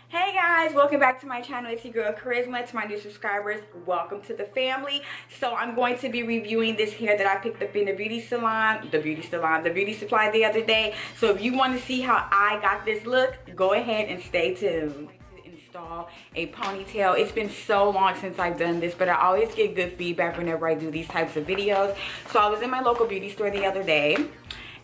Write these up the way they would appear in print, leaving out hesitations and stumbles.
Hey guys, welcome back to my channel. It's your girl Charisma. To my new subscribers, welcome to the family. So I'm going to be reviewing this hair that I picked up in the beauty supply the other day. So if you want to see how I got this look, go ahead and stay tuned. Install a ponytail. It's been so long since I've done this, but I always get good feedback whenever I do these types of videos. So I was in my local beauty store the other day.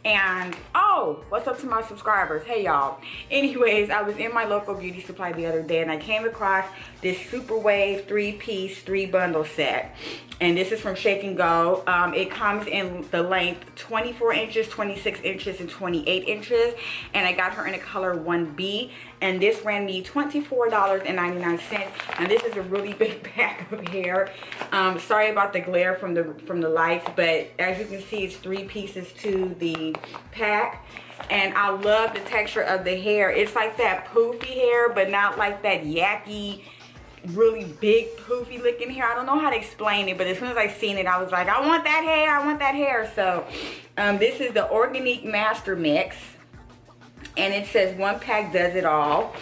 And oh, what's up to my subscribers? Hey y'all. Anyways, I was in my local beauty supply the other day and I came across this Super Wave 3-piece 3-bundle set. And this is from Shake and Go. It comes in the length 24 inches, 26 inches, and 28 inches. And I got her in a color 1B. And this ran me $24.99. And this is a really big pack of hair. Sorry about the glare from the lights, but as you can see, it's 3 pieces to the pack. And I love the texture of the hair. It's like that poofy hair, but not like that yucky, really big poofy looking hair. I don't know how to explain it, but as soon as I seen it, I was like, I want that hair, I want that hair. So this is the Organique Master Mix, and it says 1 pack does it all.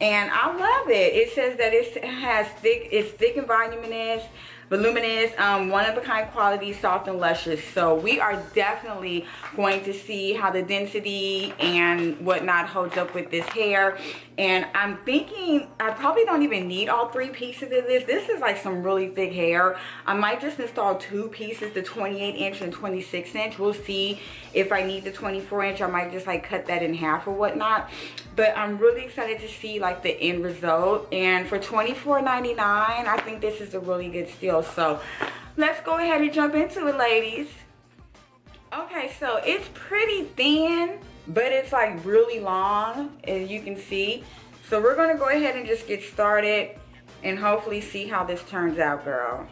And I love it. It says that it's thick and voluminous, one-of-a-kind quality, soft and luscious. So we are definitely going to see how the density and whatnot holds up with this hair. And I'm thinking I probably don't even need all 3 pieces of this. This is like some really thick hair. I might just install 2 pieces, the 28 inch and 26 inch. We'll see if I need the 24 inch. I might just like cut that in half or whatnot. But I'm really excited to see like the end result. And for $24.99, I think this is a really good steal. So let's go ahead and jump into it, ladies. Okay, so it's pretty thin, but it's like really long, as you can see. So we're gonna go ahead and just get started and hopefully see how this turns out, girl.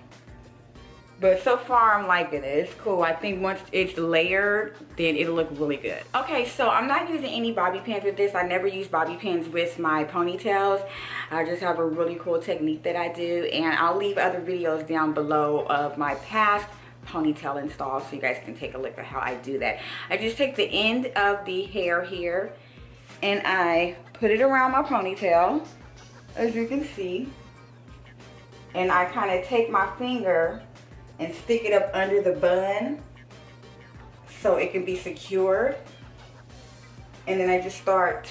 But so far I'm liking it. It's cool. I think once it's layered, then it'll look really good. Okay, so I'm not using any bobby pins with this. I never use bobby pins with my ponytails. I just have a really cool technique that I do, and I'll leave other videos down below of my past ponytail install so you guys can take a look at how I do that. I just take the end of the hair here and I put it around my ponytail, as you can see, and I kind of take my finger and stick it up under the bun so it can be secured, and then I just start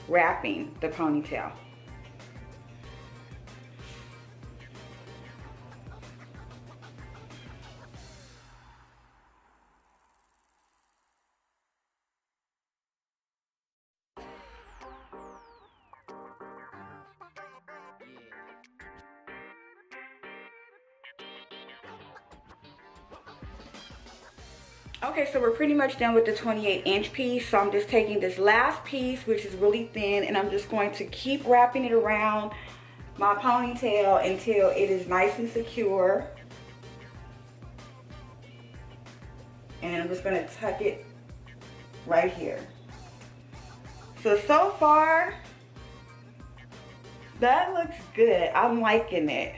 wrapping the ponytail. Okay, so we're pretty much done with the 28 inch piece. So I'm just taking this last piece, which is really thin, and I'm just going to keep wrapping it around my ponytail until it is nice and secure. And I'm just going to tuck it right here. So far, that looks good. I'm liking it.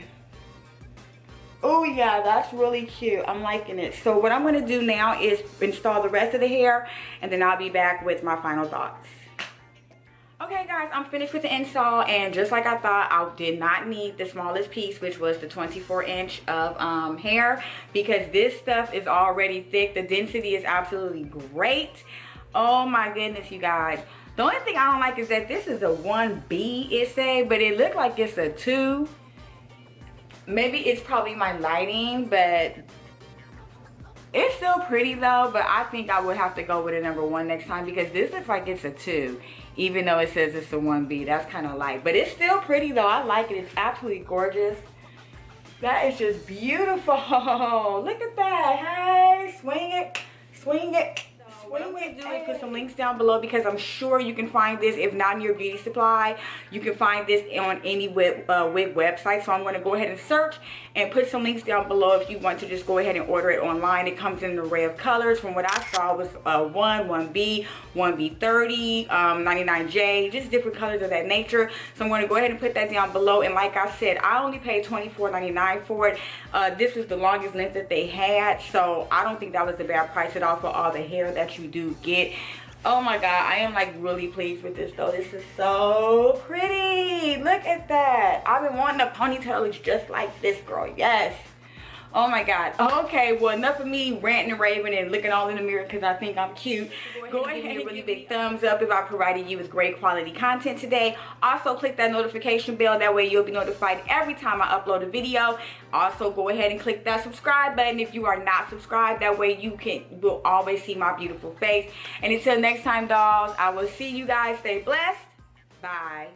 Oh yeah, that's really cute. I'm liking it. So what I'm going to do now is install the rest of the hair, and then I'll be back with my final thoughts. Okay guys, I'm finished with the install, and just like I thought, I did not need the smallest piece, which was the 24 inch of hair, because this stuff is already thick. The density is absolutely great. Oh my goodness, you guys. The only thing I don't like is that this is a 1B, it say, but it looked like it's a 2. Maybe it's probably my lighting, but it's still pretty though. But I think I would have to go with a number 1 next time, because this looks like it's a 2, even though it says it's a 1B. That's kind of light, but it's still pretty though. I like it. It's absolutely gorgeous. That is just beautiful. Look at that. Hey, swing it, swing it. What I'm going to do is put some links down below, because I'm sure you can find this. If not in your beauty supply, you can find this on any wig website. So I'm going to go ahead and search and put some links down below if you want to just go ahead and order it online. It comes in an array of colors. From what I saw, it was 1B, 1B30, 99J, just different colors of that nature. So I'm going to go ahead and put that down below. And like I said, I only paid $24.99 for it. This was the longest length that they had, so I don't think that was a bad price at all for all the hair that you do get. Oh my god, I am like really pleased with this though. This is so pretty. Look at that. I've been wanting a ponytail looks just like this, girl. Yes. Oh my god. Okay, well, enough of me ranting and raving and looking all in the mirror because I think I'm cute. Go ahead and give me a really big thumbs up if I provided you with great quality content today. Also, click that notification bell. That way you'll be notified every time I upload a video. Also, go ahead and click that subscribe button if you are not subscribed. That way you will always see my beautiful face. And until next time, dolls, I will see you guys. Stay blessed. Bye.